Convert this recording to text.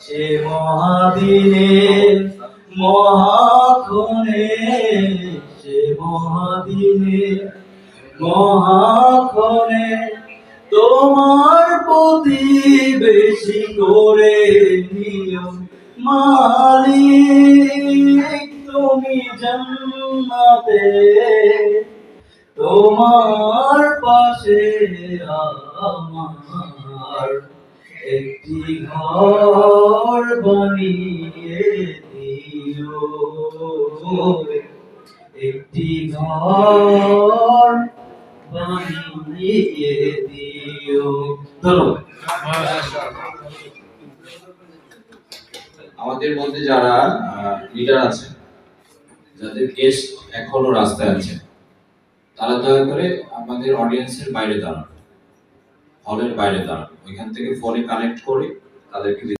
সে মহাদিনে মহাক্ষণে, সে মহাদিনে মহাক্ষণে তোমার প্রতিবেশী করে নিও মালিক তুমি জান্নাতে, তোমার পাশে আমার একটি ঘর বানিয়ে দিও, একটি ঘর বানিয়ে দিও। ধন্যবাদ। আমাদের মধ্যে যারা লিডার আছেন, যাদের গেস্ট এখনো রাস্তায় আছে, তারা দয়া করে আমাদের অডিয়েন্সের বাইরে দাঁড়ান, হলের বাইরে দাঁড়ান, ওইখান থেকে ফোনে কানেক্ট করে তাদেরকে